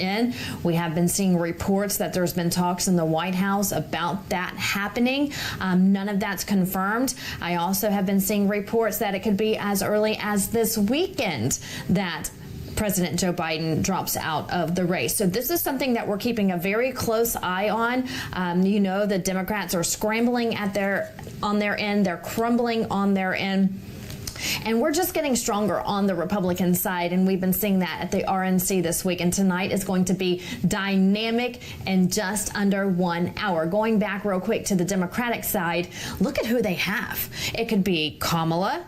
in. We have been seeing reports that there's been talks in the White House about that happening. None of that's confirmed. I also have been seeing reports that it could be as early as this weekend that President Joe Biden drops out of the race. So this is something that we're keeping a very close eye on. The Democrats are scrambling on their end. They're crumbling on their end. And we're just getting stronger on the Republican side, and we've been seeing that at the RNC this week. And tonight is going to be dynamic in just under 1 hour. Going back real quick to the Democratic side, look at who they have. It could be Kamala,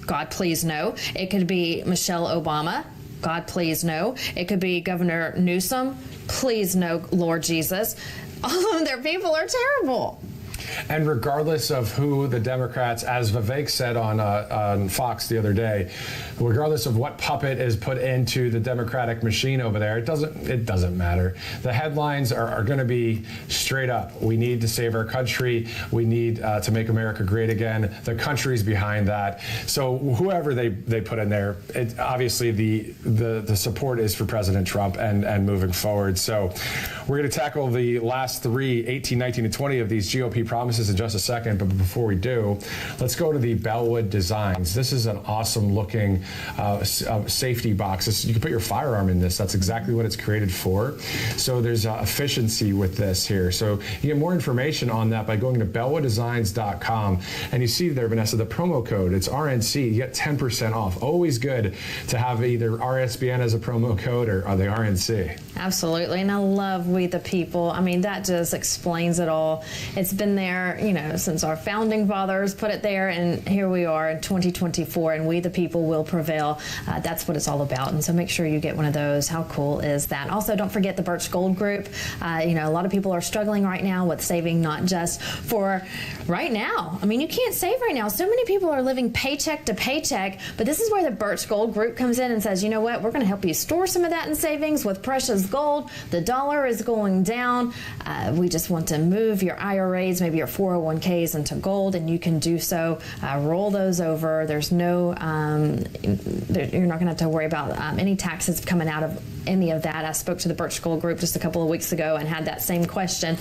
God please no. It could be Michelle Obama, God please no. It could be Governor Newsom, please no, Lord Jesus. All of their people are terrible. And regardless of who the Democrats, as Vivek said on Fox the other day, regardless of what puppet is put into the Democratic machine over there, it doesn't matter. The headlines are going to be straight up. We need to save our country. We need to make America great again. The country's behind that. So whoever they put in there, obviously the support is for President Trump and moving forward. So we're going to tackle the last 3, 18, 19, and 20 of these GOP promises in just a second. But before we do, let's go to the Bellwood Designs. This is an awesome looking safety box. You can put your firearm in this. That's exactly what it's created for. So there's efficiency with this here. So you get more information on that by going to bellwooddesigns.com. And you see there, Vanessa, the promo code. It's RNC. You get 10% off. Always good to have either RSBN as a promo code or the RNC. Absolutely. And I love We the People. I mean, that just explains it all. It's been there, since our founding fathers put it there. And here we are in 2024, and We the People will prevail. That's what it's all about. And so make sure you get one of those. How cool is that? Also, don't forget the Birch Gold Group. A lot of people are struggling right now with saving, not just for right now. I mean, you can't save right now. So many people are living paycheck to paycheck, but this is where the Birch Gold Group comes in and says, you know what, we're going to help you store some of that in savings with precious gold. The dollar is going down. We just want to move your IRAs, maybe your 401ks into gold, and you can do so. Roll those over. There's no, you're not going to have to worry about any taxes coming out of any of that. I spoke to the Birch Gold Group just a couple of weeks ago and had that same question.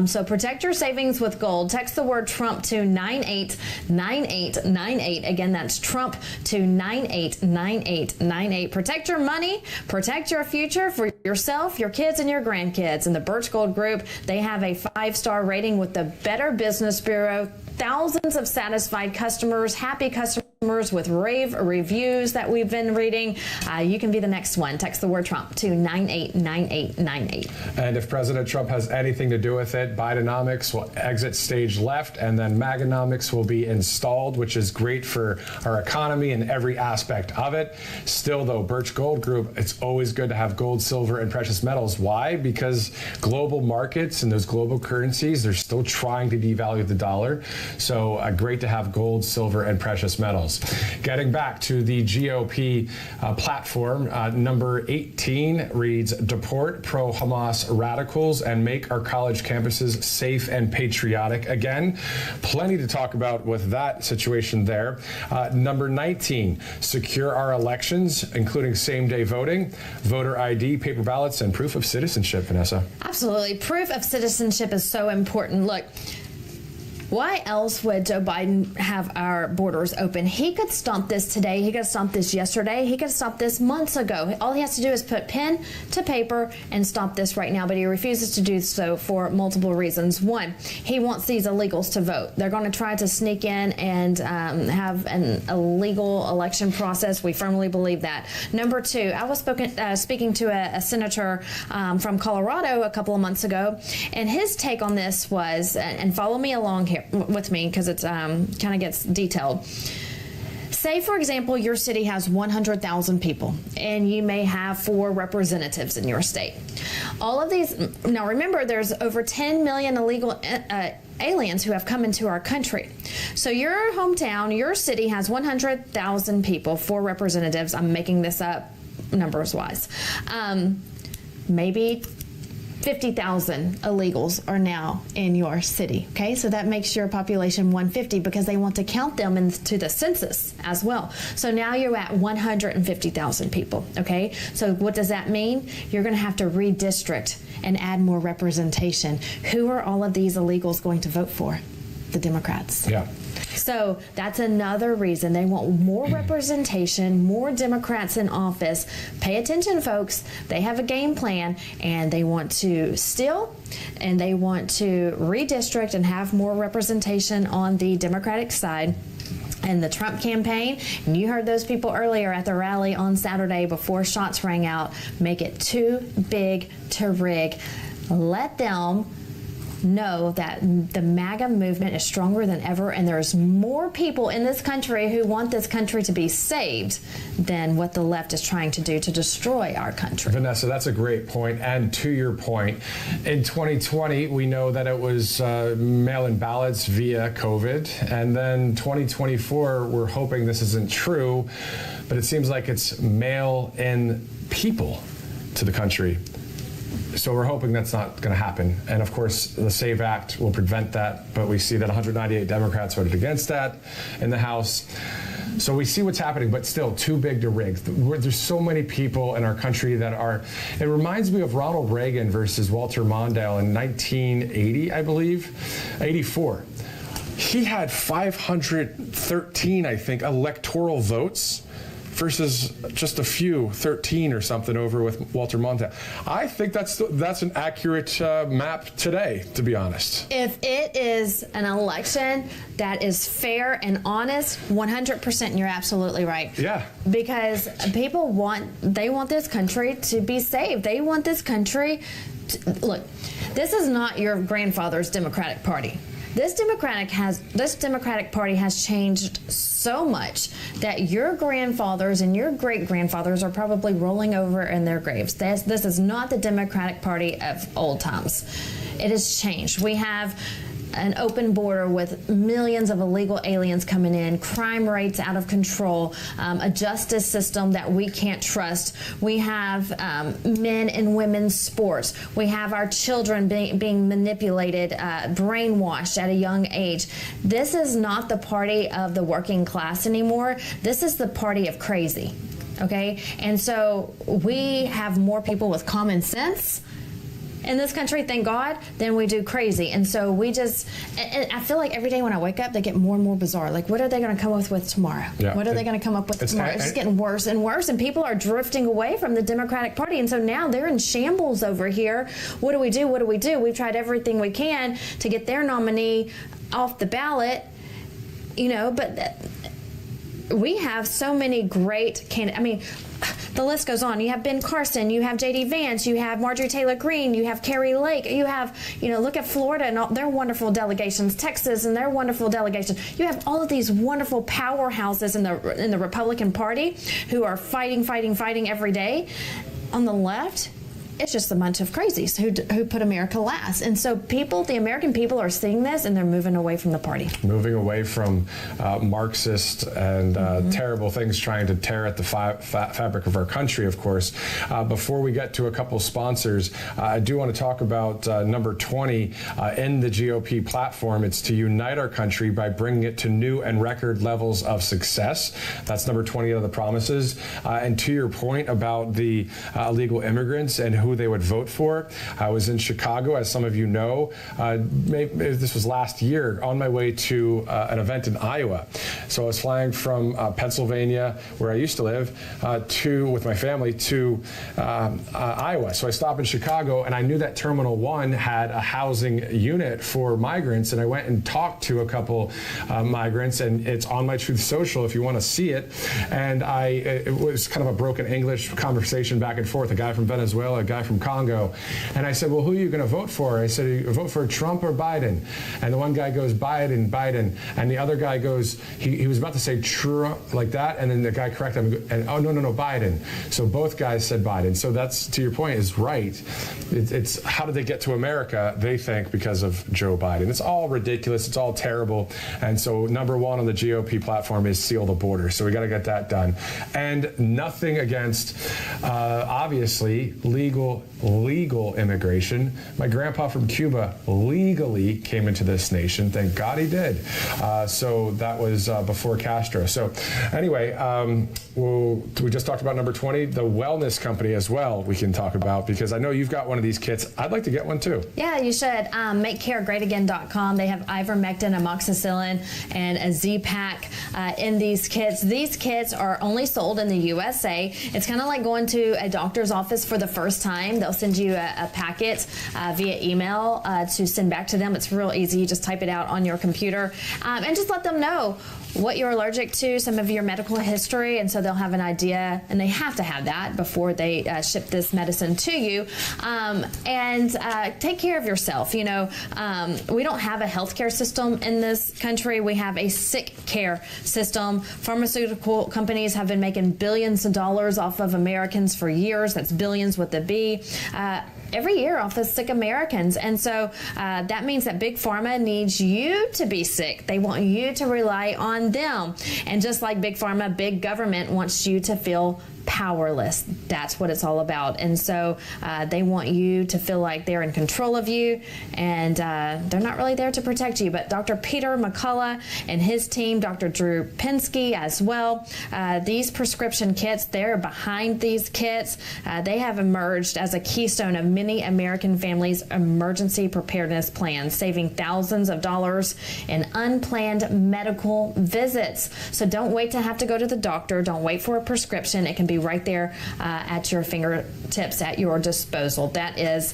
So protect your savings with gold. Text the word Trump to 989898. Again, that's Trump to 989898. Protect your money, protect your future for yourself, your kids, and your grandkids. And the Birch Gold Group, they have a 5-star rating with the Better Business Bureau. Thousands of satisfied customers, happy customers with rave reviews that we've been reading. You can be the next one. Text the word Trump to 989898. And if President Trump has anything to do with it, Bidenomics will exit stage left, and then Maganomics will be installed, which is great for our economy and every aspect of it. Still, though, Birch Gold Group, it's always good to have gold, silver, and precious metals. Why? Because global markets and those global currencies, they're still trying to devalue the dollar. So great to have gold, silver, and precious metals. Getting back to the GOP platform, number 18 reads, deport pro-Hamas radicals and make our college campuses safe and patriotic. Again, plenty to talk about with that situation there. Number 19, secure our elections, including same-day voting, voter ID, paper ballots, and proof of citizenship, Vanessa. Absolutely. Proof of citizenship is so important. Look, why else would Joe Biden have our borders open? He could stop this today. He could stop this yesterday. He could stop this months ago. All he has to do is put pen to paper and stop this right now, but he refuses to do so for multiple reasons. One, he wants these illegals to vote. They're going to try to sneak in and have an illegal election process. We firmly believe that. Number two, I was speaking to a senator from Colorado a couple of months ago, and his take on this was, and follow me along here with me because it's kind of gets detailed. Say, for example, your city has 100,000 people and you may have 4 representatives in your state. All of these, now remember, there's over 10 million illegal aliens who have come into our country. So your hometown, your city has 100,000 people, 4 representatives. I'm making this up numbers wise. Maybe 50,000 illegals are now in your city. Okay, so that makes your population 150 because they want to count them into the census as well. So now you're at 150,000 people. Okay, so what does that mean? You're going to have to redistrict and add more representation. Who are all of these illegals going to vote for? The Democrats. Yeah. So that's another reason they want more representation, more Democrats in office. Pay attention, folks. They have a game plan, and they want to steal, and they want to redistrict and have more representation on the Democratic side. And the Trump campaign, and you heard those people earlier at the rally on Saturday before shots rang out, make it too big to rig. Let them know that the MAGA movement is stronger than ever, and there's more people in this country who want this country to be saved than what the left is trying to do to destroy our country. Vanessa, that's a great point. And to your point, in 2020, we know that it was mail-in ballots via COVID. And then 2024, we're hoping this isn't true, but it seems like it's mail-in people to the country. So we're hoping that's not going to happen. And of course, the SAVE Act will prevent that. But we see that 198 Democrats voted against that in the House. So we see what's happening, but still too big to rig. There's so many people in our country that are, it reminds me of Ronald Reagan versus Walter Mondale in 1980, I believe, 84. He had 513, I think, electoral votes versus just a few, 13 or something over with Walter Mondale. I think that's an accurate map today, to be honest. If it is an election that is fair and honest, 100%, you're absolutely right. Yeah. Because people want this country to be saved. They want this country to, look, this is not your grandfather's Democratic Party. This Democratic Party has changed so much that your grandfathers and your great-grandfathers are probably rolling over in their graves. This is not the Democratic Party of old times. It has changed. We have an open border with millions of illegal aliens coming in, crime rates out of control, a justice system that we can't trust. We have men and women's sports. We have our children being manipulated, brainwashed at a young age. This is not the party of the working class anymore. This is the party of crazy, okay? And so we have more people with common sense in this country, thank God, than we do crazy. And so we just, and I feel like every day when I wake up, they get more and more bizarre. Like, what are they going to come up with tomorrow? Yeah. What are they going to come up with tomorrow? It's just getting worse and worse, and people are drifting away from the Democratic Party. And so now they're in shambles over here. What do we do? What do we do? We've tried everything we can to get their nominee off the ballot, you know, but we have so many great candidates. I mean, the list goes on. You have Ben Carson, you have J.D. Vance, you have Marjorie Taylor Greene, you have Carrie Lake, you have, you know, look at Florida and all their wonderful delegations, Texas and their wonderful delegations. You have all of these wonderful powerhouses in the Republican Party who are fighting every day. On the left, it's just a bunch of crazies who put America last. And so the American people are seeing this, and they're moving away from the party. Moving away from Marxist and terrible things, trying to tear at the fabric of our country, of course. Before we get to a couple sponsors, I do want to talk about number 20 in the GOP platform. It's to unite our country by bringing it to new and record levels of success. That's number 20 of the promises. And to your point about the illegal immigrants and who they would vote for, I was in Chicago, as some of you know. Maybe this was last year, on my way to an event in Iowa. So I was flying from Pennsylvania, where I used to live, with my family to Iowa. So I stopped in Chicago, and I knew that Terminal 1 had a housing unit for migrants, and I went and talked to a couple migrants, and it's on my Truth Social if you want to see it. And it was kind of a broken English conversation back and forth, a guy from Venezuela, a guy from Congo. And I said, well, who are you going to vote for? I said, you vote for Trump or Biden? And the one guy goes, Biden. And the other guy goes, he was about to say Trump like that, and then the guy corrected him, and oh, no, Biden. So both guys said Biden. So that's, to your point, is right. It's how did they get to America, they think, because of Joe Biden. It's all ridiculous. It's all terrible. And so number one on the GOP platform is seal the border. So we got to get that done. And nothing against, obviously, legal legal immigration. My grandpa from Cuba legally came into this nation. Thank God he did. So that was before Castro. So anyway, we just talked about number 20, the wellness company as well we can talk about, because I know you've got one of these kits. I'd like to get one too. Yeah, you should. MakeCareGreatAgain.com. They have ivermectin, amoxicillin, and a Z-Pack in these kits. These kits are only sold in the USA. It's kind of like going to a doctor's office for the first time. They'll send you a packet via email to send back to them. It's real easy. You just type it out on your computer and just let them know what you're allergic to, some of your medical history, and so they'll have an idea, and they have to have that before they ship this medicine to you. And take care of yourself. You know, we don't have a healthcare system in this country. We have a sick care system. Pharmaceutical companies have been making billions of dollars off of Americans for years. That's billions with a B. Every year off of sick Americans. And so that means that Big Pharma needs you to be sick. They want you to rely on them. And just like Big Pharma, big government wants you to feel powerless. That's what it's all about. And so they want you to feel like they're in control of you, and they're not really there to protect you. But Dr. Peter McCullough and his team, Dr. Drew Pinsky as well, these prescription kits, they're behind these kits. They have emerged as a keystone of many American families' emergency preparedness plans, saving thousands of dollars in unplanned medical visits. So don't wait to have to go to the doctor. Don't wait for a prescription. It can be right there at your fingertips, at your disposal. That is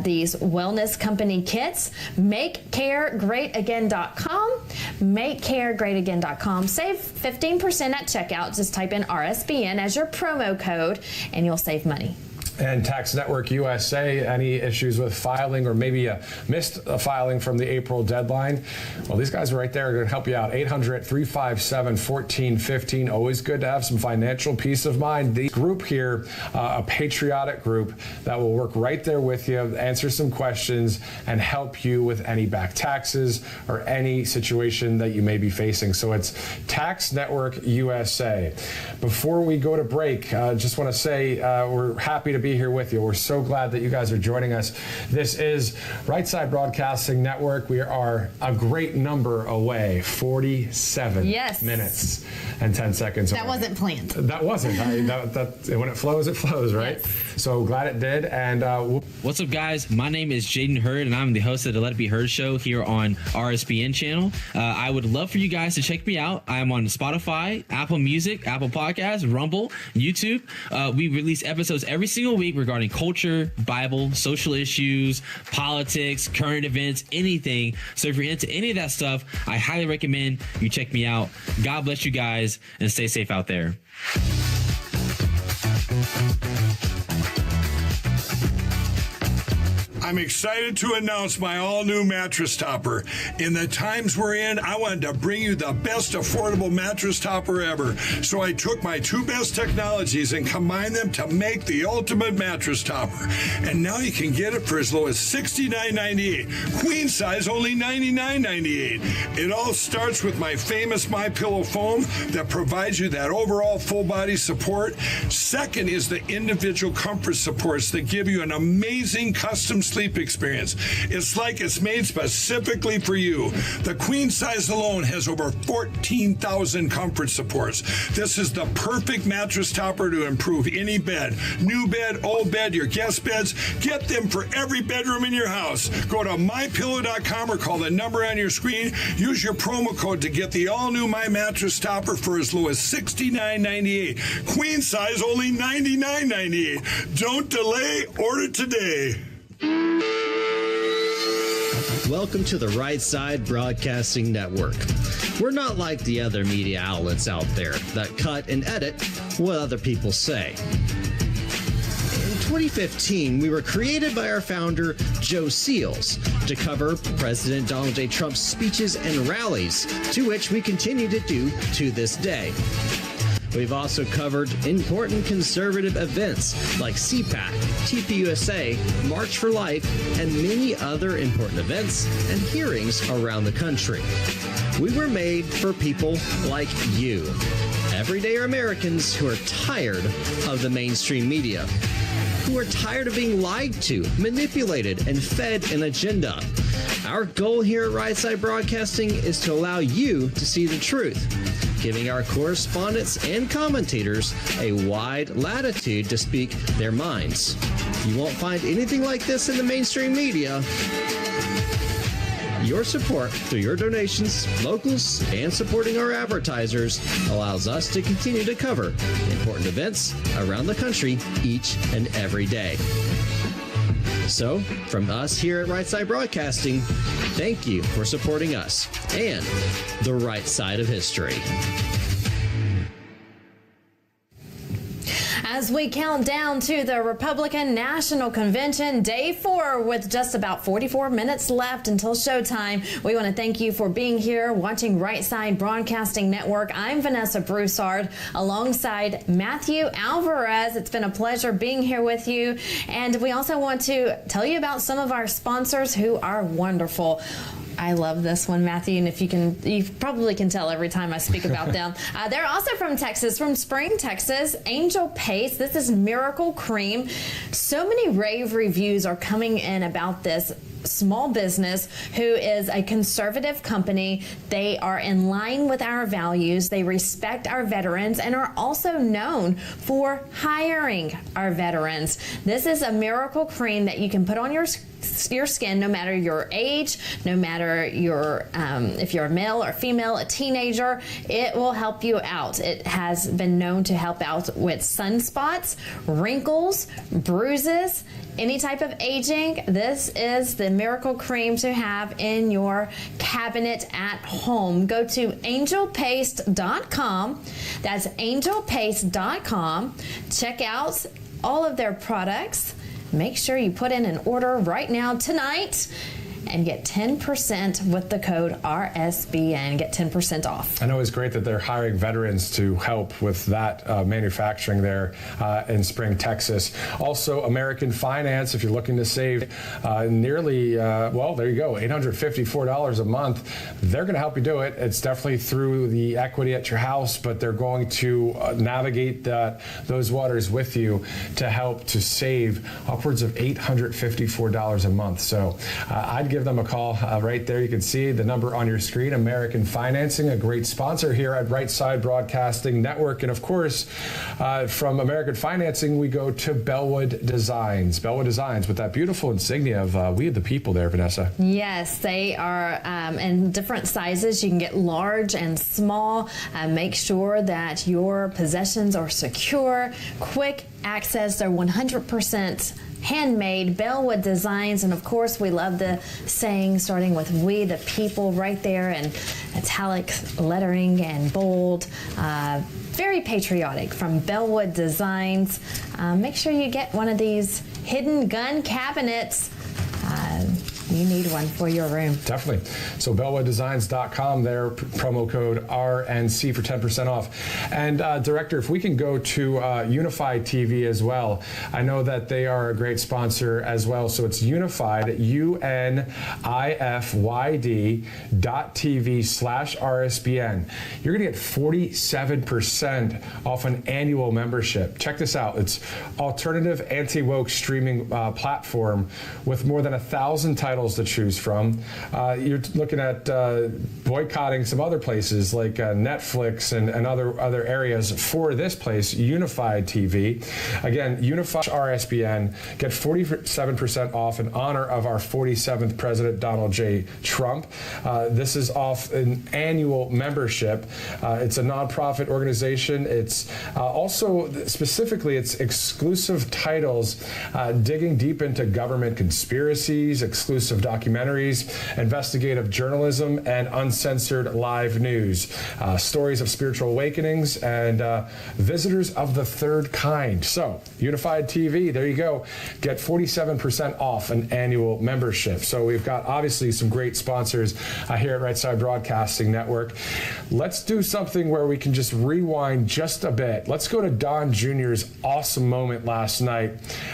these wellness company kits. MakeCareGreatAgain.com. MakeCareGreatAgain.com. Save 15% at checkout. Just type in RSBN as your promo code, and you'll save money. And Tax Network USA, any issues with filing, or maybe you missed a filing from the April deadline? Well, these guys are right there to help you out. 800-357-1415. Always good to have some financial peace of mind. The group here, a patriotic group that will work right there with you, answer some questions, and help you with any back taxes or any situation that you may be facing. So it's Tax Network USA. Before we go to break, just want to say we're happy to be here with you. We're so glad that you guys are joining us. This is Right Side Broadcasting Network. We are a great number away, 47 minutes and 10 seconds away. That wasn't planned. That wasn't. When it flows, right? Yes. So glad it did. And what's up, guys? My name is Jaden Hurd, and I'm the host of the Let It Be Heard show here on RSBN channel. I would love for you guys to check me out. I'm on Spotify, Apple Music, Apple Podcasts, Rumble, YouTube. We release episodes every single week regarding culture, Bible, social issues, politics, current events, anything. So if you're into any of that stuff, I highly recommend you check me out. God bless you guys, and stay safe out there. I'm excited to announce my all-new mattress topper. In the times we're in, I wanted to bring you the best affordable mattress topper ever. So I took my two best technologies and combined them to make the ultimate mattress topper. And now you can get it for as low as $69.98. Queen size, only $99.98. It all starts with my famous MyPillow foam that provides you that overall full body support. Second is the individual comfort supports that give you an amazing custom sleep experience. It's like it's made specifically for you. The queen size alone has over 14,000 comfort supports. This is the perfect mattress topper to improve any bed. New bed, old bed, your guest beds. Get them for every bedroom in your house. Go to mypillow.com or call the number on your screen. Use your promo code to get the all-new My Mattress Topper for as low as $69.98. Queen size, only $99.98. Don't delay. Order today. Welcome to the Right Side Broadcasting Network. We're not like the other media outlets out there that cut and edit what other people say. In 2015, we were created by our founder, Joe Seals, to cover President Donald J. Trump's speeches and rallies, to which we continue to do to this day. We've also covered important conservative events like CPAC, TPUSA, March for Life, and many other important events and hearings around the country. We were made for people like you, everyday Americans who are tired of the mainstream media. who are tired of being lied to, manipulated, and fed an agenda. Our goal here at Right Side Broadcasting is to allow you to see the truth, giving our correspondents and commentators a wide latitude to speak their minds. You won't find anything like this in the mainstream media. Your support through your donations, locals, and supporting our advertisers allows us to continue to cover important events around the country each and every day. So, from us here at Right Side Broadcasting, thank you for supporting us and the right side of history. As we count down to the Republican National Convention, day 4, with just about 44 minutes left until showtime, we want to thank you for being here watching Right Side Broadcasting Network. I'm Vanessa Broussard alongside Matthew Alvarez. It's been a pleasure being here with you. And we also want to tell you about some of our sponsors who are wonderful. I love this one, Matthew, and you probably can tell every time I speak about them. They're also from Texas, from Spring, Texas. Angel Paste. This is Miracle Cream. So many rave reviews are coming in about this small business who is a conservative company. They are in line with our values. They respect our veterans and are also known for hiring our veterans. This is a miracle cream that you can put on your skin, no matter your age, no matter your if you're a male or female, a teenager. It will help you out. It has been known to help out with sunspots, wrinkles, bruises, any type of aging. This is the miracle cream to have in your cabinet at home. Go to angelpaste.com. That's angelpaste.com. Check out all of their products. Make sure you put in an order right now tonight and get 10% with the code RSBN. Get 10% off. I know it's great that they're hiring veterans to help with that manufacturing there in Spring, Texas. Also, American Finance, if you're looking to save nearly, well, there you go, $854 a month. They're going to help you do it. It's definitely through the equity at your house, but they're going to navigate those waters with you to help to save upwards of $854 a month. So I'd give them a call right there. You can see the number on your screen. American Financing, a great sponsor here at Right Side Broadcasting Network. And of course, from American Financing, we go to Bellwood Designs. Bellwood Designs with that beautiful insignia of We the People there, Vanessa. Yes, they are in different sizes. You can get large and small. Make sure that your possessions are secure, quick access. They're 100% handmade. Bellwood Designs, and of course we love the saying starting with We the People right there in italic lettering and bold. Very patriotic from Bellwood Designs. Make sure you get one of these hidden gun cabinets. You need one for your room. Definitely. So bellwooddesigns.com there, promo code RNC for 10% off. And Director, if we can go to Unified TV as well. I know that they are a great sponsor as well. So it's Unified, UNIFYD.TV/RSBN. You're going to get 47% off an annual membership. Check this out. It's alternative anti-woke streaming platform with more than 1,000 titles to choose from. You're looking at boycotting some other places like Netflix and other areas for this place, Unified TV. Again, Unified RSBN. Get 47% off in honor of our 47th President Donald J. Trump. This is off an annual membership. It's a nonprofit organization. It's also specifically it's exclusive titles digging deep into government conspiracies, exclusive documentaries, investigative journalism, and uncensored live news. Stories of spiritual awakenings and visitors of the third kind. So, Unified TV, there you go. Get 47% off an annual membership. So we've got obviously some great sponsors here at Right Side Broadcasting Network. Let's do something where we can just rewind just a bit. Let's go to Don Jr.'s awesome moment last night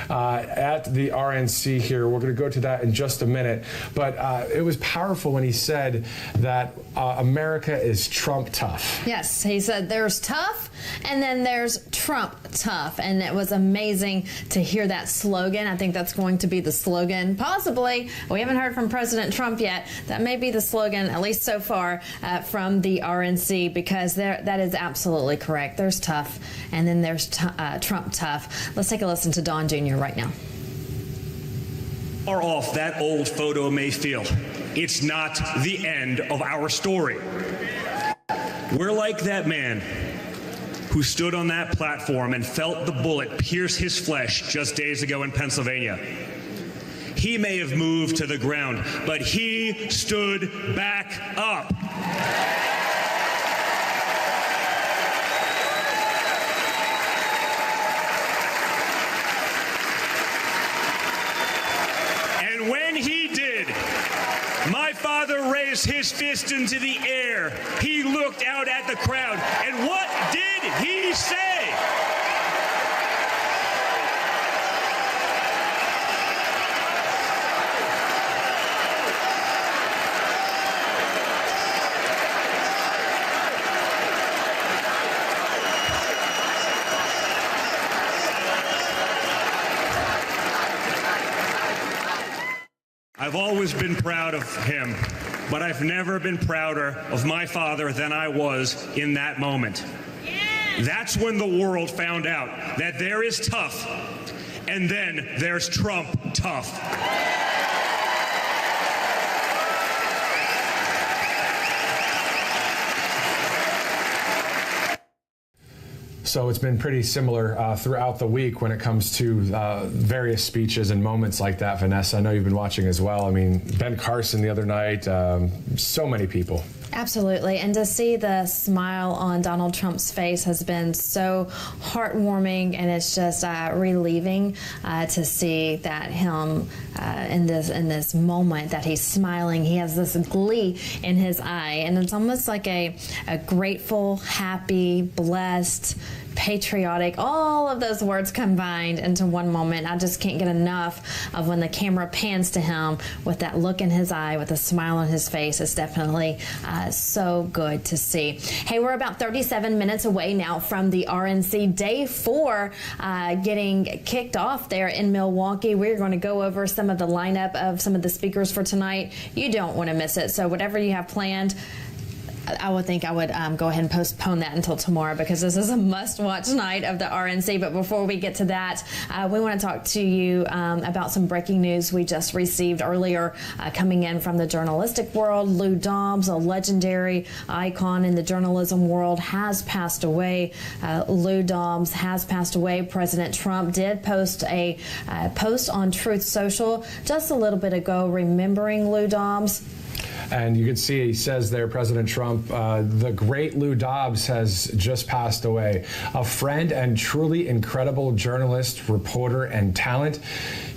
at the RNC here. We're going to go to that in just a minute. minute. But it was powerful when he said that America is Trump tough. Yes, he said there's tough and then there's Trump tough. And it was amazing to hear that slogan. I think that's going to be the slogan, possibly. We haven't heard from President Trump yet. That may be the slogan, at least so far, from the RNC, because that is absolutely correct. There's tough and then there's Trump tough. Let's take a listen to Don Jr. right now. Far off that old photo may feel, it's not the end of our story. We're like that man who stood on that platform and felt the bullet pierce his flesh just days ago in Pennsylvania. He may have moved to the ground, but he stood back up. And when he did, my father raised his fist into the air. He looked out at the crowd, and what did he say? I've always been proud of him, but I've never been prouder of my father than I was in that moment. That's when the world found out that there is tough, and then there's Trump tough. So it's been pretty similar throughout the week when it comes to various speeches and moments like that, Vanessa. I know you've been watching as well. I mean, Ben Carson the other night, so many people. Absolutely. And to see the smile on Donald Trump's face has been so heartwarming, and it's just relieving to see that him in this moment that he's smiling. He has this glee in his eye, and it's almost like a grateful, happy, blessed, patriotic, all of those words combined into one moment. I just can't get enough of when the camera pans to him with that look in his eye, with a smile on his face. It's definitely so good to see. Hey, we're about 37 minutes away now from the RNC Day 4 getting kicked off there in Milwaukee. We're going to go over some of the lineup of some of the speakers for tonight. You don't want to miss it. So whatever you have planned, I would think I would go ahead and postpone that until tomorrow, because this is a must-watch night of the RNC. But before we get to that, we want to talk to you about some breaking news we just received earlier coming in from the journalistic world. Lou Dobbs, a legendary icon in the journalism world, has passed away. Lou Dobbs has passed away. President Trump did post a post on Truth Social just a little bit ago remembering Lou Dobbs. And you can see he says there, President Trump, the great Lou Dobbs has just passed away. A friend and truly incredible journalist, reporter, and talent.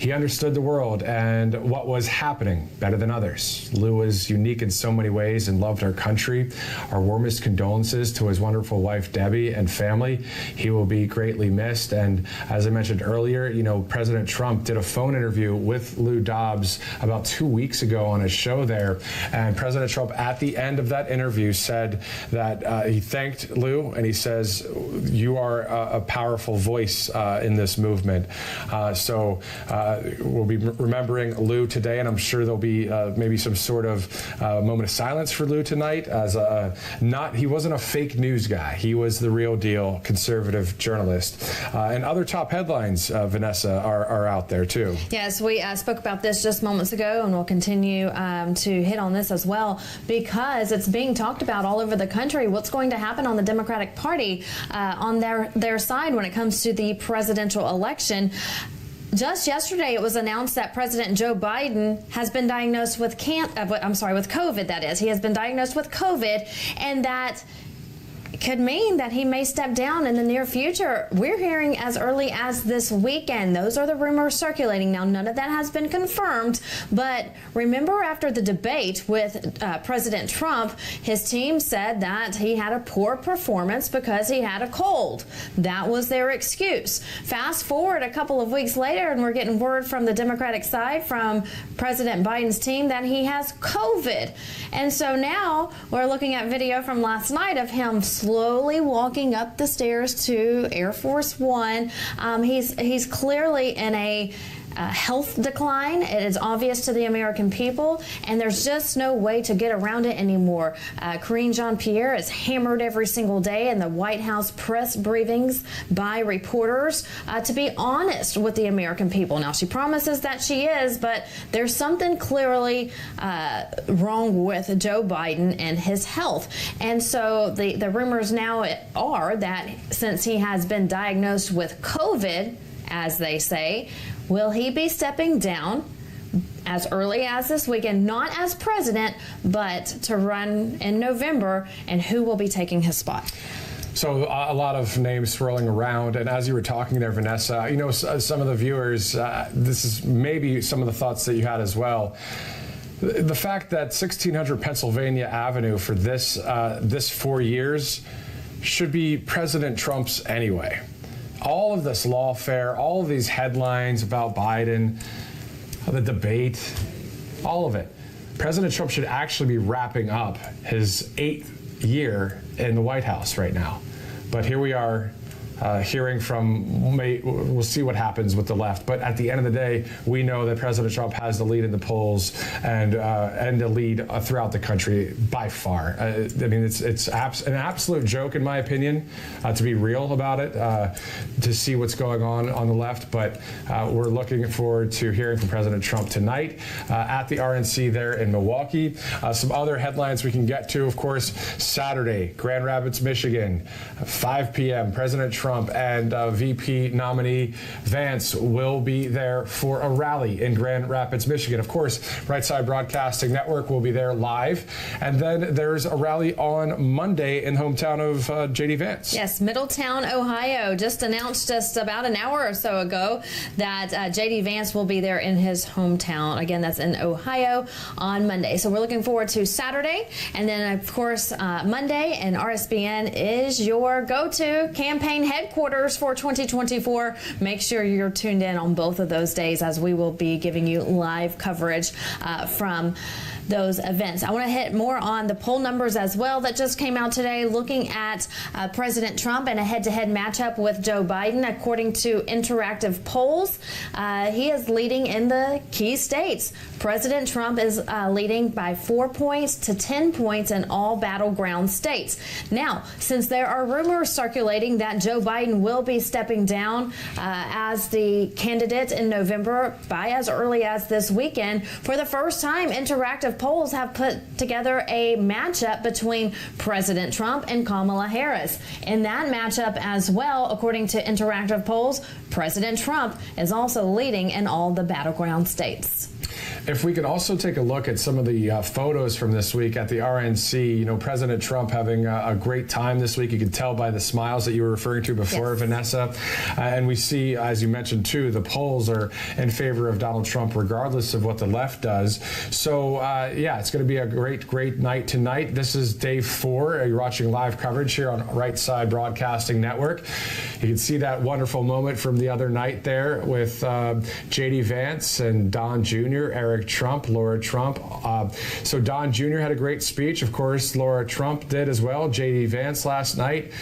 He understood the world and what was happening better than others. Lou was unique in so many ways and loved our country. Our warmest condolences to his wonderful wife, Debbie, and family. He will be greatly missed. And as I mentioned earlier, you know, President Trump did a phone interview with Lou Dobbs about 2 weeks ago on his show there. And President Trump, at the end of that interview, said that he thanked Lou, and he says, you are a powerful voice in this movement. So we'll be remembering Lou today, and I'm sure there'll be maybe some sort of moment of silence for Lou tonight. As he wasn't a fake news guy. He was the real deal conservative journalist. And other top headlines, Vanessa, are out there too. Yes, we spoke about this just moments ago, and we'll continue to hit on this as well, because it's being talked about all over the country. What's going to happen on the Democratic Party on their side when it comes to the presidential election? Just yesterday, it was announced that President Joe Biden has been diagnosed with COVID. That is, he has been diagnosed with COVID, and that could mean that he may step down in the near future. We're hearing as early as this weekend. Those are the rumors circulating. Now, none of that has been confirmed, but remember after the debate with President Trump, his team said that he had a poor performance because he had a cold. That was their excuse. Fast forward a couple of weeks later, and we're getting word from the Democratic side from President Biden's team that he has COVID. And so now we're looking at video from last night of him slowly walking up the stairs to Air Force One. He's clearly in a health decline. It is obvious to the American people, and there's just no way to get around it anymore. Karine Jean-Pierre is hammered every single day in the White House press briefings by reporters to be honest with the American people. Now, she promises that she is, but there's something clearly wrong with Joe Biden and his health. And so the rumors now are that since he has been diagnosed with COVID, as they say, will he be stepping down as early as this weekend, not as president, but to run in November, and who will be taking his spot? So a lot of names swirling around, and as you were talking there, Vanessa, you know, some of the viewers, this is maybe some of the thoughts that you had as well. The fact that 1600 Pennsylvania Avenue for this 4 years should be President Trump's anyway. All of this lawfare, all of these headlines about Biden, the debate, all of it. President Trump should actually be wrapping up his 8th year in the White House right now. But here we are, hearing from, we'll see what happens with the left. But at the end of the day, we know that President Trump has the lead in the polls and the lead throughout the country by far. I mean, it's an absolute joke, in my opinion, to be real about it, to see what's going on the left. But we're looking forward to hearing from President Trump tonight at the RNC there in Milwaukee. Some other headlines we can get to, of course, Saturday, Grand Rapids, Michigan, 5 p.m., President Trump and VP nominee Vance will be there for a rally in Grand Rapids, Michigan. Of course, Right Side Broadcasting Network will be there live. And then there's a rally on Monday in the hometown of J.D. Vance. Yes, Middletown, Ohio. Just announced just about an hour or so ago that J.D. Vance will be there in his hometown. Again, that's in Ohio on Monday. So we're looking forward to Saturday. And then, of course, Monday, and RSBN is your go-to campaign headquarters for 2024. Make sure you're tuned in on both of those days, as we will be giving you live coverage from those events. I want to hit more on the poll numbers as well that just came out today, looking at President Trump in a head-to-head matchup with Joe Biden. According to interactive polls, he is leading in the key states. President Trump is leading by 4 points to 10 points in all battleground states. Now, since there are rumors circulating that Joe Biden will be stepping down as the candidate in November by as early as this weekend, for the first time, interactive polls have put together a matchup between President Trump and Kamala Harris. In that matchup as well, according to interactive polls, President Trump is also leading in all the battleground states. If we could also take a look at some of the photos from this week at the RNC, you know, President Trump having a great time this week. You could tell by the smiles that you were referring to before, yes, Vanessa. And we see, as you mentioned too, the polls are in favor of Donald Trump regardless of what the left does. So, yeah, it's going to be a great night tonight. This is day 4. You're watching live coverage here on Right Side Broadcasting Network. You can see that wonderful moment from the other night there with J.D. Vance and Don Jr., Eric Trump, Laura Trump. So Don Jr. had a great speech. Of course, Laura Trump did as well. J.D. Vance last night.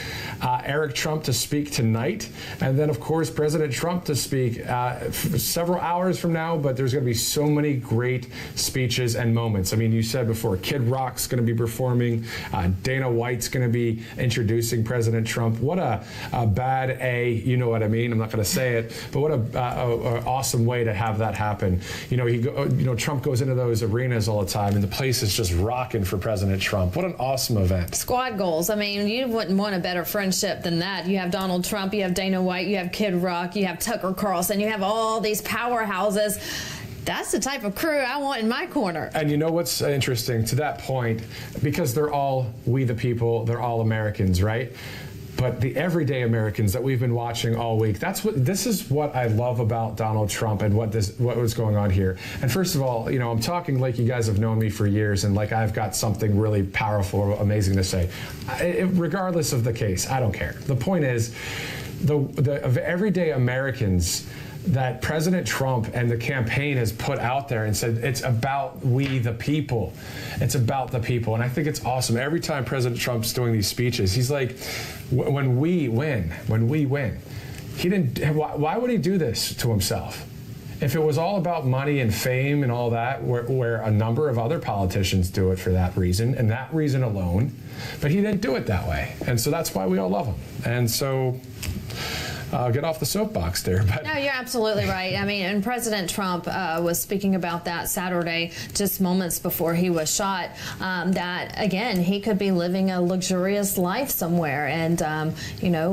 Eric Trump to speak tonight. And then, of course, President Trump to speak several hours from now. But there's going to be so many great speeches and moments. I mean, you said before, Kid Rock's going to be performing. Dana White's going to be introducing President Trump. What a bad A, you know what I mean? I'm not going to say it. But what a awesome way to have that happen. You know, Trump goes into those arenas all the time, and the place is just rocking for President Trump. What an awesome event. Squad goals. I mean, you wouldn't want a better friendship than that. You have Donald Trump, you have Dana White, you have Kid Rock, you have Tucker Carlson, you have all these powerhouses That's the type of crew I want in my corner. And you know what's interesting to that point, because they're all we the people, they're all Americans, right? But the everyday Americans that we've been watching all week, this is what I love about Donald Trump and what was going on here. And first of all, I'm talking like you guys have known me for years, and like I've got something really powerful or amazing to say. Regardless of the case, I don't care. The point is, the everyday Americans that President Trump and the campaign has put out there and said it's about we the people. It's about the people. And I think it's awesome. Every time President Trump's doing these speeches, he's like, when we win. He didn't. Why would he do this to himself? If it was all about money and fame and all that, where a number of other politicians do it for that reason and that reason alone, but he didn't do it that way. And so that's why we all love him. And so get off the soapbox there. But no, you're absolutely right. I mean, and President Trump was speaking about that Saturday, just moments before he was shot, that, again, he could be living a luxurious life somewhere. And,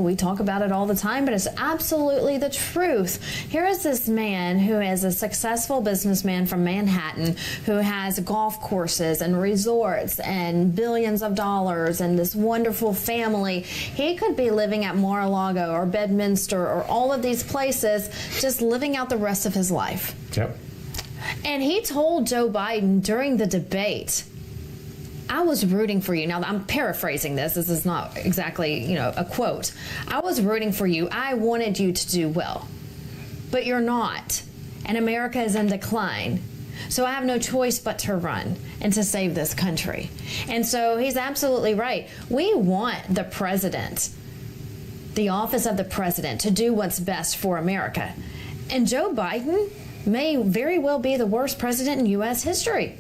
we talk about it all the time, but it's absolutely the truth. Here is this man who is a successful businessman from Manhattan who has golf courses and resorts and billions of dollars and this wonderful family. He could be living at Mar-a-Lago or Bedminster or all of these places, just living out the rest of his life. Yep. And he told Joe Biden during the debate, I was rooting for you. Now, I'm paraphrasing this. This is not exactly, a quote. I was rooting for you. I wanted you to do well. But you're not. And America is in decline. So I have no choice but to run and to save this country. And so he's absolutely right. We want the president, the office of the president, to do what's best for America. And Joe Biden may very well be the worst president in U.S. history.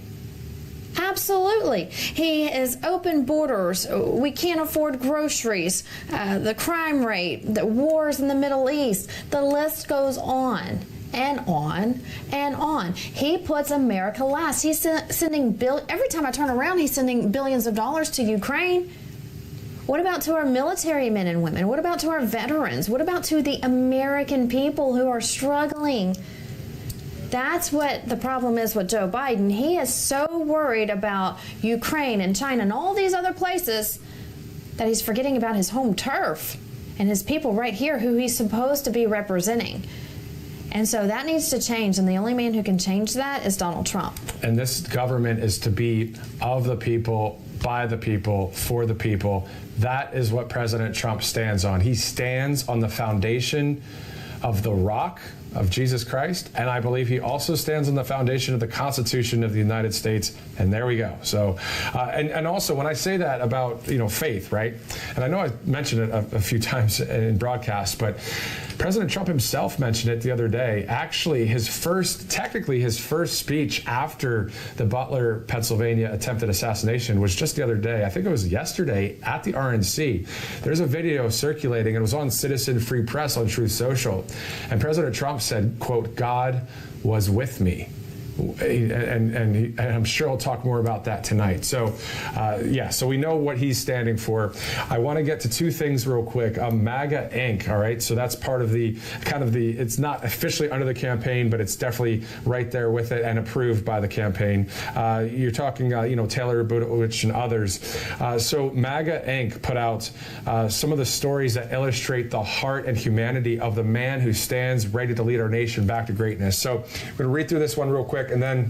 Absolutely. He has open borders. We can't afford groceries. The crime rate, the wars in the Middle East, the list goes on and on and on. He puts America last. He's sending every time I turn around, he's sending billions of dollars to Ukraine. What about to our military men and women? What about to our veterans? What about to the American people who are struggling? That's what the problem is with Joe Biden. He is so worried about Ukraine and China and all these other places that he's forgetting about his home turf and his people right here who he's supposed to be representing. And so that needs to change, and the only man who can change that is Donald Trump. And this government is to be of the people, by the people, for the people. That is what President Trump stands on. He stands on the foundation of the rock of Jesus Christ, and I believe he also stands on the foundation of the Constitution of the United States, and there we go. So, and also when I say that about, faith, right, and I know I mentioned it a few times in broadcasts, but President Trump himself mentioned it the other day. Actually, his first speech after the Butler, Pennsylvania attempted assassination was just the other day. I think it was yesterday at the RNC. There's a video circulating. It was on Citizen Free Press on Truth Social. And President Trump said, quote, "God was with me." And I'm sure I'll talk more about that tonight. So, so we know what he's standing for. I want to get to two things real quick. MAGA Inc., all right? So that's part of it's not officially under the campaign, but it's definitely right there with it and approved by the campaign. You're talking, Taylor Budowich and others. So MAGA Inc. put out some of the stories that illustrate the heart and humanity of the man who stands ready to lead our nation back to greatness. So I'm going to read through this one real quick, and then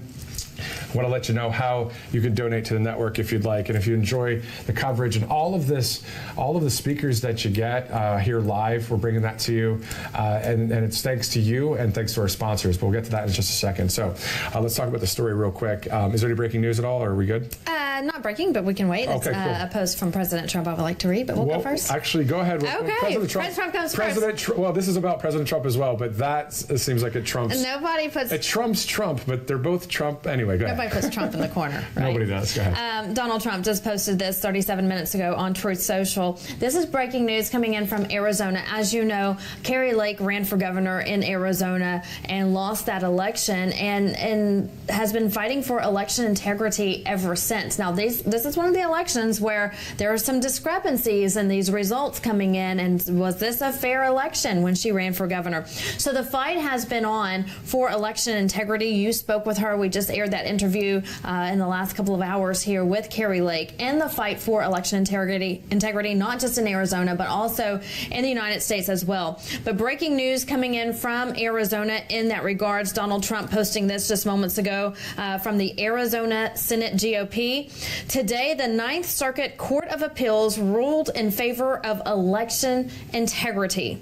I want to let you know how you can donate to the network if you'd like. And if you enjoy the coverage and all of the speakers that you get here live, we're bringing that to you. And it's thanks to you and thanks to our sponsors. But we'll get to that in just a second. So let's talk about the story real quick. Is there any breaking news at all, or are we good? Not breaking, but we can wait. Okay, it's cool. A post from President Trump I would like to read, but we'll go first. Actually, go ahead. Okay. President Trump comes first. Well, this is about President Trump as well, but that seems like it trumps. Nobody puts... It trumps Trump, but they're both Trump. Anyway, go ahead. Nobody puts Trump in the corner, right? Nobody does. Go ahead. Donald Trump just posted this 37 minutes ago on Truth Social. This is breaking news coming in from Arizona. As you know, Kari Lake ran for governor in Arizona and lost that election and has been fighting for election integrity ever since. Now, this is one of the elections where there are some discrepancies in these results coming in. And was this a fair election when she ran for governor? So the fight has been on for election integrity. You spoke with her. We just aired that interview in the last couple of hours here with Carrie Lake, and the fight for election integrity, not just in Arizona, but also in the United States as well. But breaking news coming in from Arizona in that regards. Donald Trump posting this just moments ago from the Arizona Senate GOP. Today, the Ninth Circuit Court of Appeals ruled in favor of election integrity.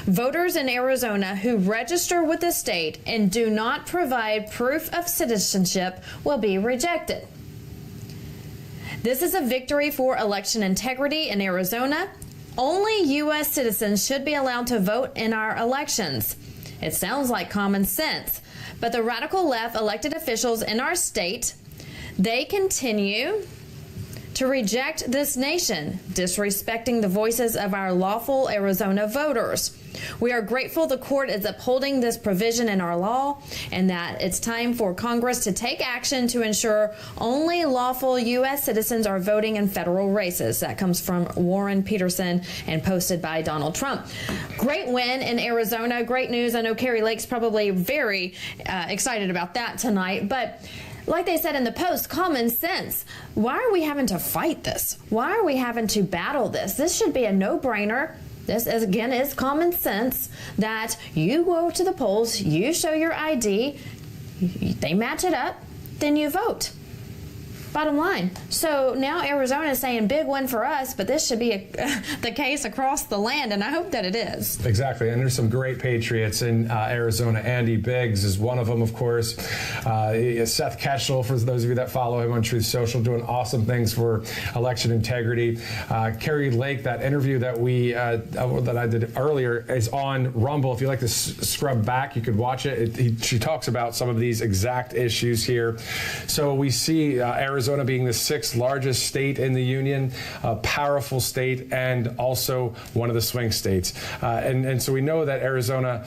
Voters in Arizona who register with the state and do not provide proof of citizenship will be rejected. This is a victory for election integrity in Arizona. Only U.S. citizens should be allowed to vote in our elections. It sounds like common sense, but the radical left elected officials in our state, they continue to reject this nation, disrespecting the voices of our lawful Arizona voters. We are grateful the court is upholding this provision in our law, and that it's time for Congress to take action to ensure only lawful U.S. citizens are voting in federal races. That comes from Warren Peterson and posted by Donald Trump. Great win in Arizona. Great news. I know Carrie Lake's probably very excited about that tonight, but like they said in the post, common sense. Why are we having to fight this? Why are we having to battle this? This should be a no-brainer. This, again, is common sense that you go to the polls, you show your ID, they match it up, then you vote. Bottom line. So now Arizona is saying big win for us, but this should be the case across the land, and I hope that it is. Exactly, and there's some great patriots in Arizona. Andy Biggs is one of them, of course. Seth Keshel, for those of you that follow him on Truth Social, doing awesome things for election integrity. Carrie Lake, that interview that that I did earlier is on Rumble. If you like to scrub back, you could watch it. She talks about some of these exact issues here. So we see Arizona being the sixth largest state in the union, a powerful state, and also one of the swing states. And so we know that Arizona,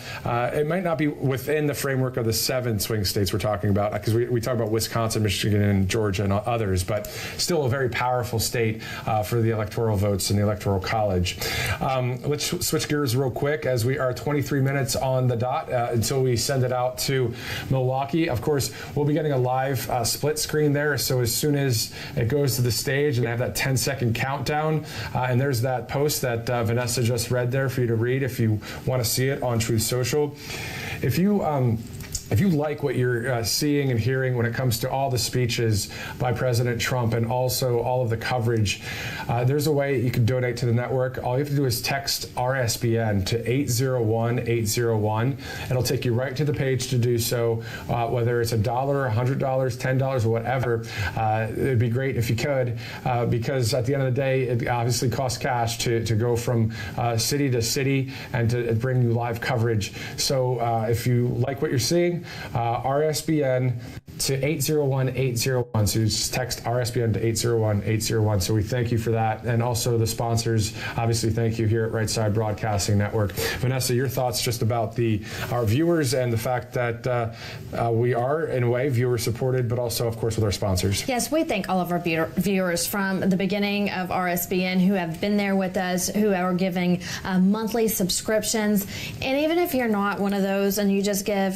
it might not be within the framework of the 7 swing states we're talking about, because we talk about Wisconsin, Michigan, and Georgia and others, but still a very powerful state for the electoral votes in the Electoral College. Let's switch gears real quick, as we are 23 minutes on the dot until we send it out to Milwaukee. Of course, we'll be getting a live split screen there, so as soon as it goes to the stage and they have that 10-second countdown, and there's that post that Vanessa just read there for you to read if you want to see it on Truth Social. If you like what you're seeing and hearing when it comes to all the speeches by President Trump and also all of the coverage, there's a way you can donate to the network. All you have to do is text RSBN to 801-801. It'll take you right to the page to do so, whether it's $1, $100, $10, or whatever. It'd be great if you could, because at the end of the day, it obviously costs cash to go from city to city and to bring you live coverage. So if you like what you're seeing, RSBN to 801-801. So you just text RSBN to 801-801. So we thank you for that. And also the sponsors, obviously, thank you here at Right Side Broadcasting Network. Vanessa, your thoughts just about our viewers and the fact that we are, in a way, viewer supported, but also, of course, with our sponsors. Yes, we thank all of our viewers from the beginning of RSBN who have been there with us, who are giving monthly subscriptions. And even if you're not one of those and you just give,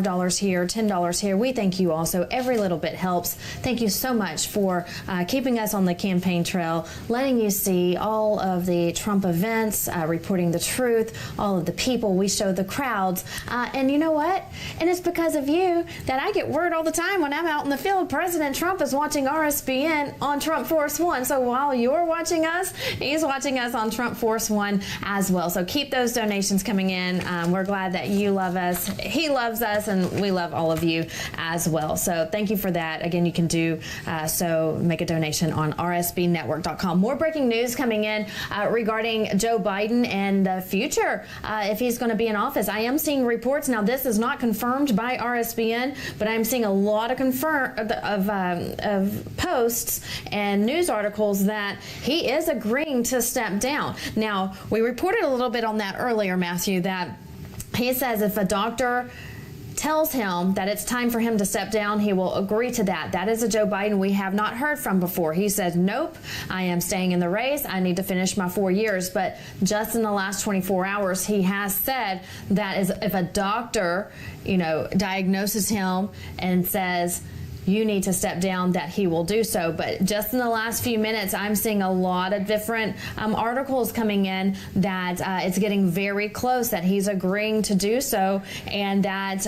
$5 here, $10 here, we thank you also. Every little bit helps. Thank you so much for keeping us on the campaign trail, letting you see all of the Trump events, reporting the truth, all of the people. We show the crowds. And you know what? And it's because of you that I get word all the time when I'm out in the field. President Trump is watching RSBN on Trump Force One. So while you're watching us, he's watching us on Trump Force One as well. So keep those donations coming in. We're glad that you love us. He loves us, and we love all of you as well. So thank you for that. Again, you can do so, make a donation on rsbnetwork.com. More breaking news coming in regarding Joe Biden and the future, if he's going to be in office. I am seeing reports. Now, this is not confirmed by RSBN, but I'm seeing a lot of posts and news articles that he is agreeing to step down. Now, we reported a little bit on that earlier, Matthew, that he says if a doctor tells him that it's time for him to step down, he will agree to that. That is a Joe Biden we have not heard from before. He says, nope, I am staying in the race. I need to finish my 4 years. But just in the last 24 hours, he has said that if a doctor, diagnoses him and says, you need to step down, that he will do so. But just in the last few minutes, I'm seeing a lot of different articles coming in that it's getting very close, that he's agreeing to do so, and that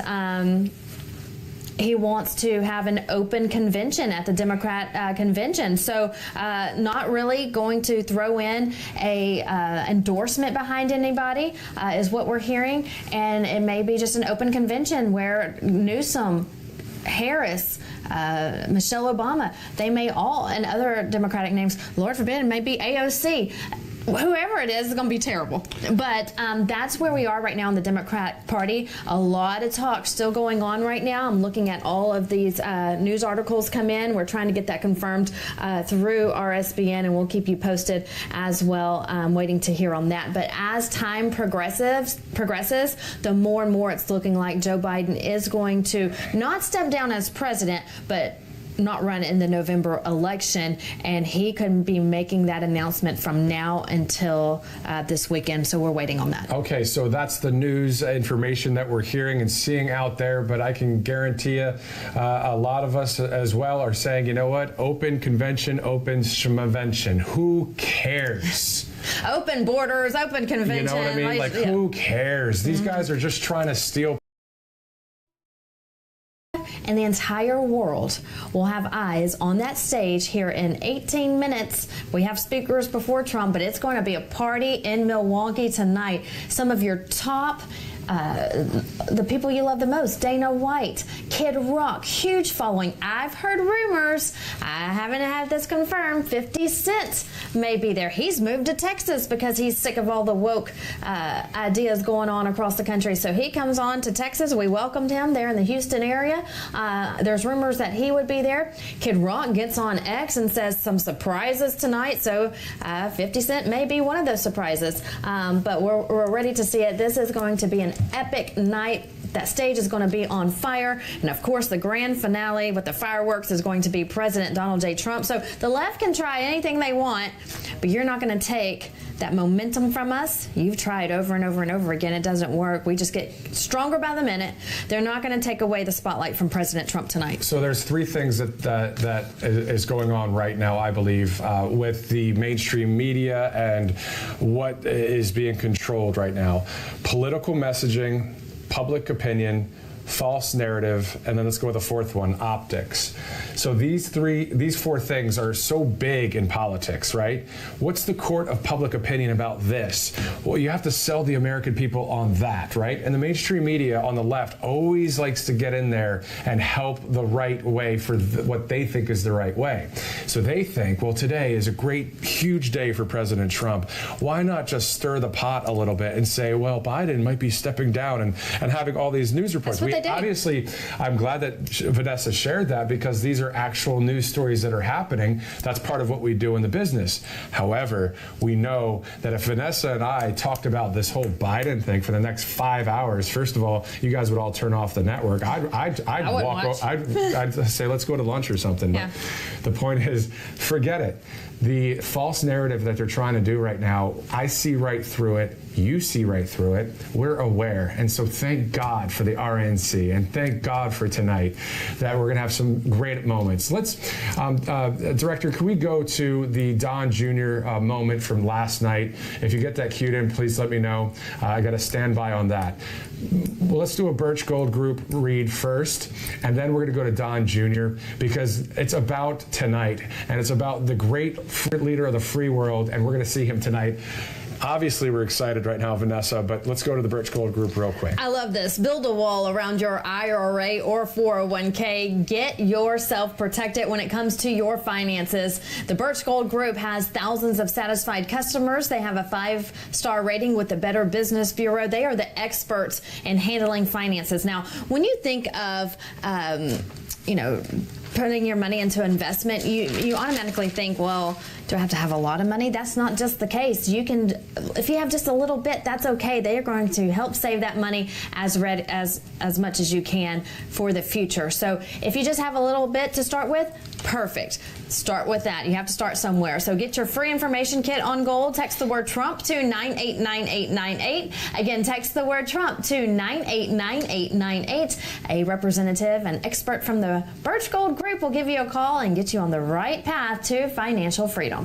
he wants to have an open convention at the Democrat convention. So not really going to throw in a endorsement behind anybody is what we're hearing. And it may be just an open convention where Newsom, Harris, Michelle Obama, they may all, and other Democratic names, Lord forbid, maybe AOC, whoever it is going to be terrible. But that's where we are right now in the Democrat Party. A lot of talk still going on right now. I'm looking at all of these news articles come in. We're trying to get that confirmed through RSBN, and we'll keep you posted as well. Waiting to hear on that. But as time progresses, the more and more it's looking like Joe Biden is going to not step down as president, but not run in the November election, and he could be making that announcement from now until this weekend. So we're waiting on that. Okay, so that's the news information that we're hearing and seeing out there, but I can guarantee you a lot of us as well are saying, you know what, open convention, open schmavention. Who cares? Open borders, open convention. You know what I mean? Like, who cares? These guys are just trying to steal. And the entire world will have eyes on that stage here in 18 minutes. We have speakers before Trump, but it's going to be a party in Milwaukee tonight. Some of your top the people you love the most, Dana White, Kid Rock, huge following. I've heard rumors, I haven't had this confirmed, 50 Cent may be there. He's moved to Texas because he's sick of all the woke ideas going on across the country. So he comes on to Texas. We welcomed him there in the Houston area. There's rumors that he would be there. Kid Rock gets on X and says some surprises tonight. So 50 Cent may be one of those surprises. But we're ready to see it. This is going to be an epic night. That stage is going to be on fire. And of course, the grand finale with the fireworks is going to be President Donald J. Trump. So the left can try anything they want, but you're not going to take that momentum from us. You've tried over and over and over again. It doesn't work. We just get stronger by the minute. They're not going to take away the spotlight from President Trump tonight. So there's three things that is going on right now, I believe, with the mainstream media and what is being controlled right now. Political messaging, public opinion, false narrative, and then let's go with the fourth one, optics. So these four things are so big in politics, right? What's the court of public opinion about this? Well, you have to sell the American people on that, right? And the mainstream media on the left always likes to get in there and help the right way for what they think is the right way. So they think, well, today is a great, huge day for President Trump. Why not just stir the pot a little bit and say, well, Biden might be stepping down and having all these news reports. Obviously, I'm glad that Vanessa shared that because these are actual news stories that are happening. That's part of what we do in the business. However, we know that if Vanessa and I talked about this whole Biden thing for the next 5 hours, first of all, you guys would all turn off the network. I'd say, let's go to lunch or something. Yeah. But the point is, forget it. The false narrative that they're trying to do right now, I see right through it. You see right through it. We're aware. And so thank God for the RNC and thank God for tonight that we're going to have some great moments. Let's, Director, can we go to the Don Jr. Moment from last night? If you get that cued in, please let me know. I got to stand by on that. Well, let's do a Birch Gold Group read first, and then we're going to go to Don Jr. because it's about tonight, and it's about the great leader of the free world, and we're going to see him tonight. Obviously, we're excited right now, Vanessa, but let's go to the Birch Gold Group real quick. I love this. Build a wall around your IRA or 401k. Get yourself protected when it comes to your finances. The Birch Gold Group has thousands of satisfied customers. They have a 5-star rating with the Better Business Bureau. They are the experts in handling finances. Now, when you think of putting your money into investment, you automatically think, well, do I have to have a lot of money? That's not just the case. You can, if you have just a little bit, that's okay. They are going to help save that money as much as you can for the future. So if you just have a little bit to start with, perfect. Start with that. You have to start somewhere. So get your free information kit on gold. Text the word Trump to 989898. Again, text the word Trump to 989898. A representative, an expert from the Birch Gold Group will give you a call and get you on the right path to financial freedom.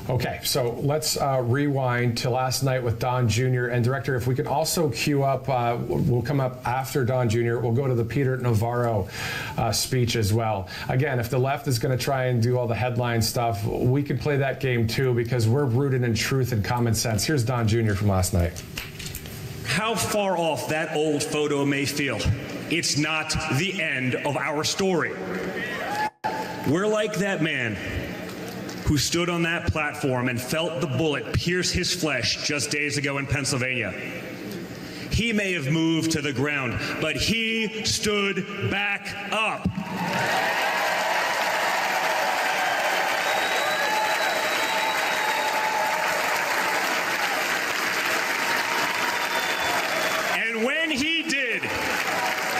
Okay, so let's rewind to last night with Don Jr. And Director, if we could also queue up, we'll come up after Don Jr. We'll go to the Peter Navarro speech as well. Again, if the left is going to try and do all the headline stuff, we could play that game too, because we're rooted in truth and common sense. Here's Don Jr. from last night. How far off that old photo may feel, it's not the end of our story. We're like that man who stood on that platform and felt the bullet pierce his flesh just days ago in Pennsylvania. He may have moved to the ground, but he stood back up. And when he did,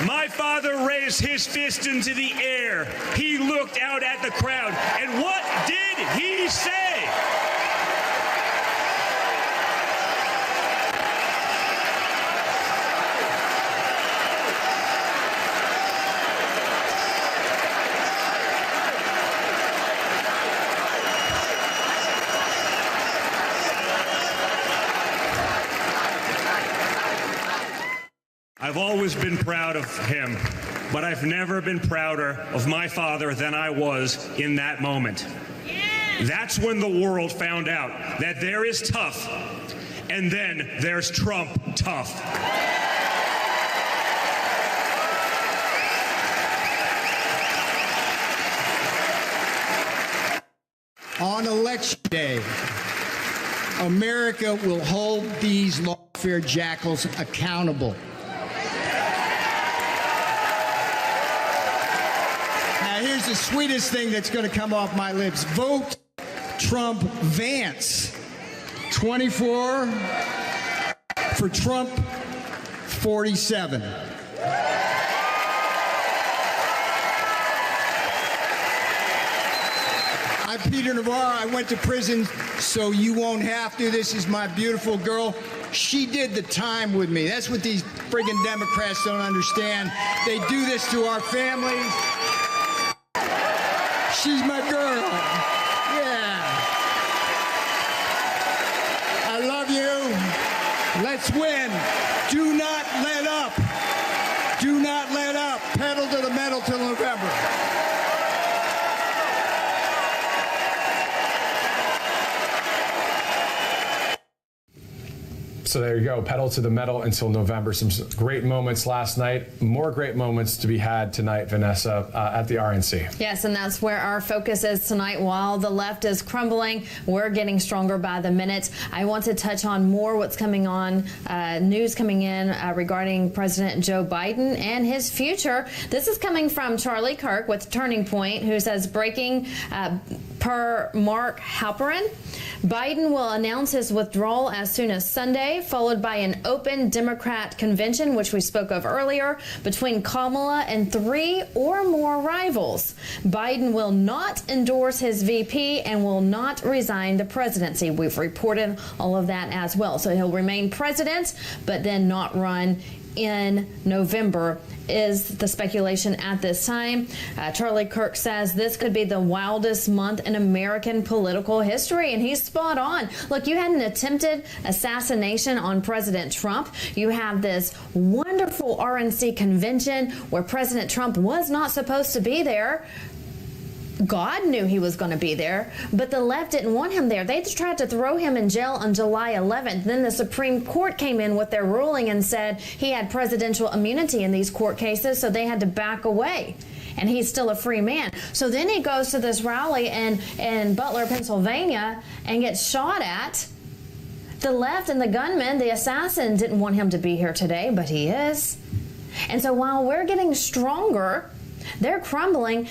my father raised his fist into the air. He looked out at the crowd, and what did he say? I've always been proud of him, but I've never been prouder of my father than I was in that moment. That's when the world found out that there is tough, and then there's Trump tough. On Election Day, America will hold these lawfare jackals accountable. Now, here's the sweetest thing that's going to come off my lips. Vote Trump Vance. 24 for Trump, 47. I'm Peter Navarro. I went to prison, so you won't have to. This is my beautiful girl. She did the time with me. That's what these friggin' Democrats don't understand. They do this to our families. She's my girl. Yeah. I love you. Let's win. Do not let up. Do not let up. Pedal to the metal till November. So there you go, pedal to the metal until November. Some great moments last night. More great moments to be had tonight, Vanessa, at the RNC. Yes, and that's where our focus is tonight. While the left is crumbling, we're getting stronger by the minute. I want to touch on more what's coming on, news coming in regarding President Joe Biden and his future. This is coming from Charlie Kirk with Turning Point, who says, breaking per Mark Halperin, Biden will announce his withdrawal as soon as Sunday, followed by an open Democrat convention, which we spoke of earlier, between Kamala and 3 or more rivals. Biden will not endorse his VP and will not resign the presidency. We've reported all of that as well. So he'll remain president, but then not run in November is the speculation at this time. Charlie Kirk says this could be the wildest month in American political history, and he's spot on. Look, you had an attempted assassination on President Trump. You have this wonderful RNC convention where President Trump was not supposed to be there. God knew he was going to be there, but the left didn't want him there. They just tried to throw him in jail on July 11th. Then the Supreme Court came in with their ruling and said he had presidential immunity in these court cases, so they had to back away. And he's still a free man. So then he goes to this rally in Butler, Pennsylvania, and gets shot at. The left and the gunman, the assassin, didn't want him to be here today, but he is. And so while we're getting stronger, They're crumbling.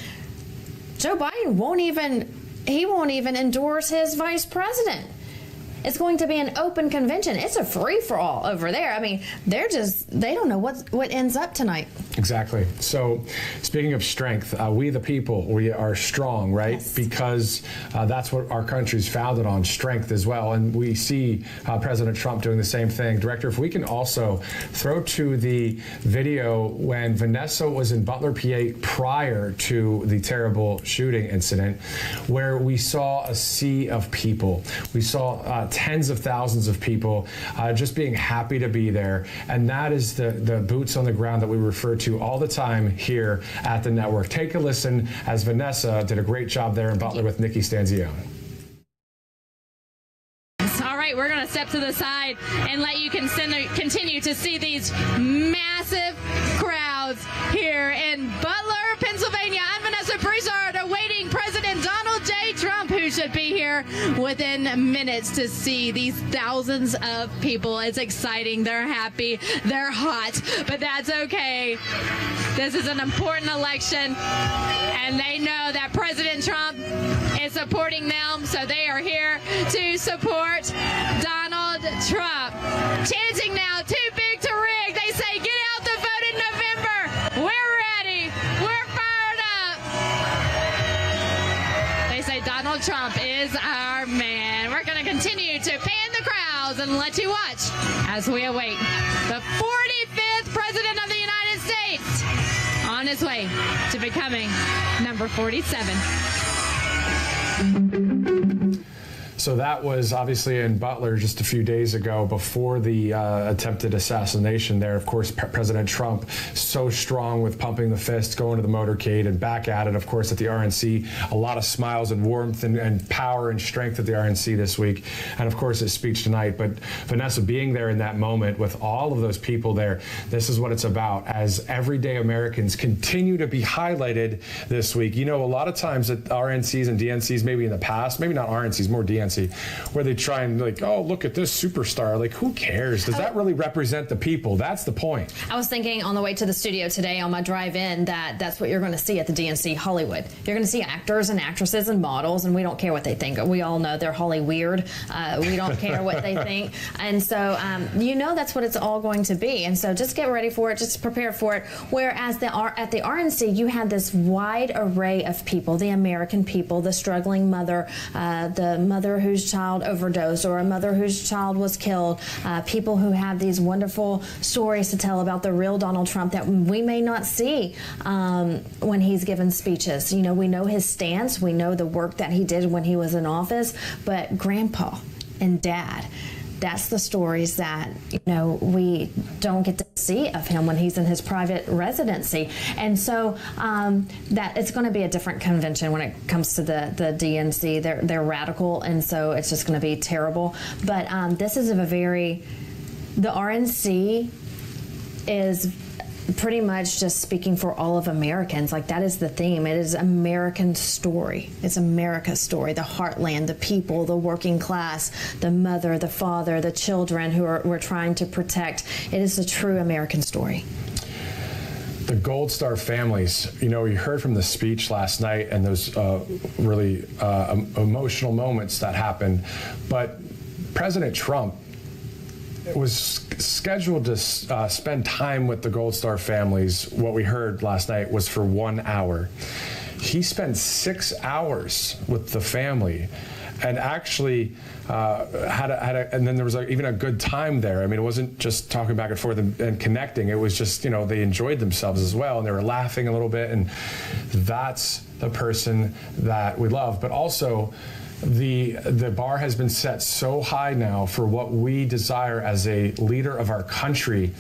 Joe Biden won't even endorse his vice president. It's going to be an open convention. It's a free-for-all over there. I mean, they don't know what ends up tonight. Exactly. So, speaking of strength, we the people, we are strong, right? Yes. Because that's what our country's founded on, strength as well. And we see President Trump doing the same thing. Director, if we can also throw to the video when Vanessa was in Butler, PA, prior to the terrible shooting incident, where we saw a sea of people. We saw tens of thousands of people just being happy to be there. And that is the boots on the ground that we refer to all the time here at the network. Take a listen as Vanessa did a great job there in Butler with Nikki Stanzione. All right, we're going to step to the side and let you continue to see these massive crowds here in Butler, Pennsylvania. I'm Vanessa Broussard, awaiting President Donald J. Trump, who should be here within minutes to see these thousands of people. It's exciting. They're happy. They're hot, but that's okay. This is an important election, and they know that President Trump is supporting them, so they are here to support Donald Trump. Chanting now, too big to rig. They say, get out the vote in November. We're ready. We're fired up. They say Donald Trump is our man. We're going to continue to fan the crowds and let you watch as we await the 45th President of the United States on his way to becoming number 47. So that was obviously in Butler just a few days ago before the attempted assassination there. Of course, President Trump so strong with pumping the fist, going to the motorcade and back at it, of course, at the RNC. A lot of smiles and warmth and power and strength at the RNC this week. And of course, his speech tonight. But Vanessa, being there in that moment with all of those people there, this is what it's about as everyday Americans continue to be highlighted this week. You know, a lot of times at RNCs and DNCs, maybe in the past, maybe not RNCs, more DNCs, where they try and like, oh, look at this superstar. Like, who cares? Does that really represent the people? That's the point. I was thinking on the way to the studio today on my drive in that that's what you're going to see at the DNC Hollywood. You're going to see actors and actresses and models, and we don't care what they think. We all know they're Holly weird. We don't care what they think. And so, you know, that's what it's all going to be. And so just get ready for it. Just prepare for it. Whereas at the RNC, you had this wide array of people, the American people, the struggling mother, the mother whose child overdosed or a mother whose child was killed, people who have these wonderful stories to tell about the real Donald Trump that we may not see when he's given speeches. You know, we know his stance, we know the work that he did when he was in office, but Grandpa and Dad, that's the stories that, you know, we don't get to see of him when he's in his private residency. And so that it's going to be a different convention when it comes to the DNC. They're radical, and so it's just going to be terrible. But this is the RNC is pretty much just speaking for all of Americans. Like, that is the theme. It is American story. It's America's story, the heartland, the people, the working class, the mother, the father, the children who we're trying to protect. It is a true American story. The Gold Star families, you know, you heard from the speech last night and those really emotional moments that happened, but President Trump was scheduled to spend time with the Gold Star families. What we heard last night was for 1 hour. He spent 6 hours with the family and actually and then there was even a good time there. I mean, it wasn't just talking back and forth and connecting. It was just, you know, they enjoyed themselves as well, and they were laughing a little bit, and that's the person that we love. But also, the bar has been set so high now for what we desire as a leader of our country.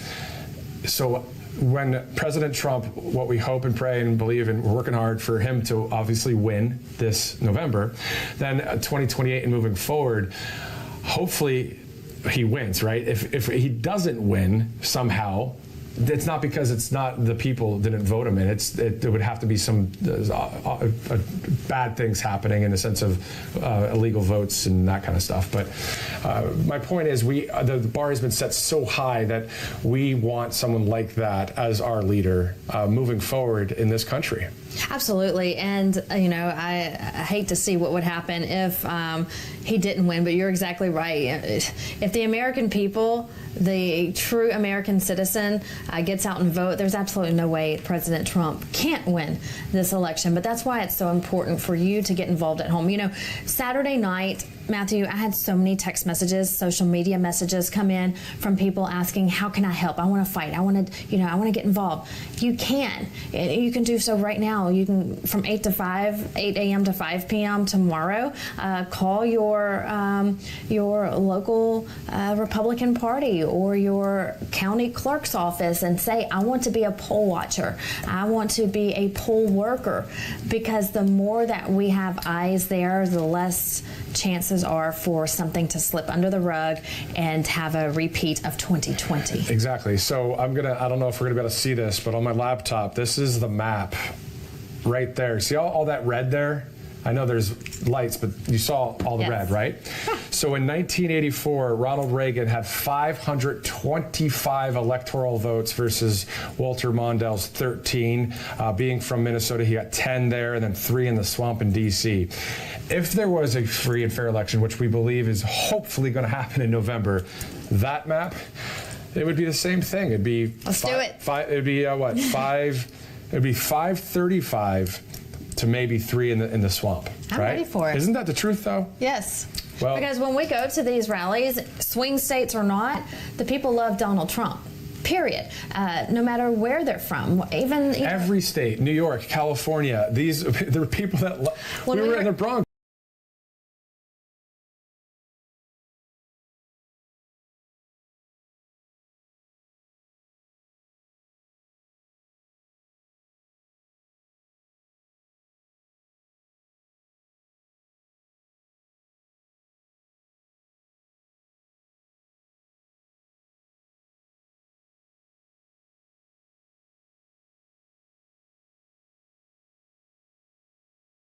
So when President Trump, what we hope and pray and believe, and we're working hard for him to obviously win this November, then 2028 and moving forward, hopefully he wins, right? If he doesn't win somehow, it's not because it's not the people didn't vote him in. There would have to be some bad things happening in the sense of illegal votes and that kind of stuff. But my point is, the bar has been set so high that we want someone like that as our leader moving forward in this country. Absolutely, and I hate to see what would happen if he didn't win, but you're exactly right. If the American people, the true American citizen, gets out and vote, there's absolutely no way President Trump can't win this election. But that's why it's so important for you to get involved at home. Saturday night, Matthew, I had so many text messages, social media messages come in from people asking, how can I help? I want to fight. I want to get involved. You can. You can do so right now. You can, from 8 a.m. to 5 p.m. tomorrow, call your local Republican Party or your county clerk's office and say, I want to be a poll watcher. I want to be a poll worker, because the more that we have eyes there, the less chances are for something to slip under the rug and have a repeat of 2020. Exactly. So I don't know if we're gonna be able to see this, but on my laptop, this is the map right there. See all that red there? I know there's lights, but you saw all the red, right? So in 1984, Ronald Reagan had 525 electoral votes versus Walter Mondale's 13. Being from Minnesota, he got 10 there, and then 3 in the swamp in D.C. If there was a free and fair election, which we believe is hopefully going to happen in November, that map, it would be the same thing. It'd be Let's do it. It'd be It'd be 535 to maybe 3 in the swamp. I'm right? ready for it. Isn't that the truth, though? Yes. Well, because when we go to these rallies, swing states or not, the people love Donald Trump. Period. No matter where they're from, even every state, New York, California. There are people that we were in the Bronx.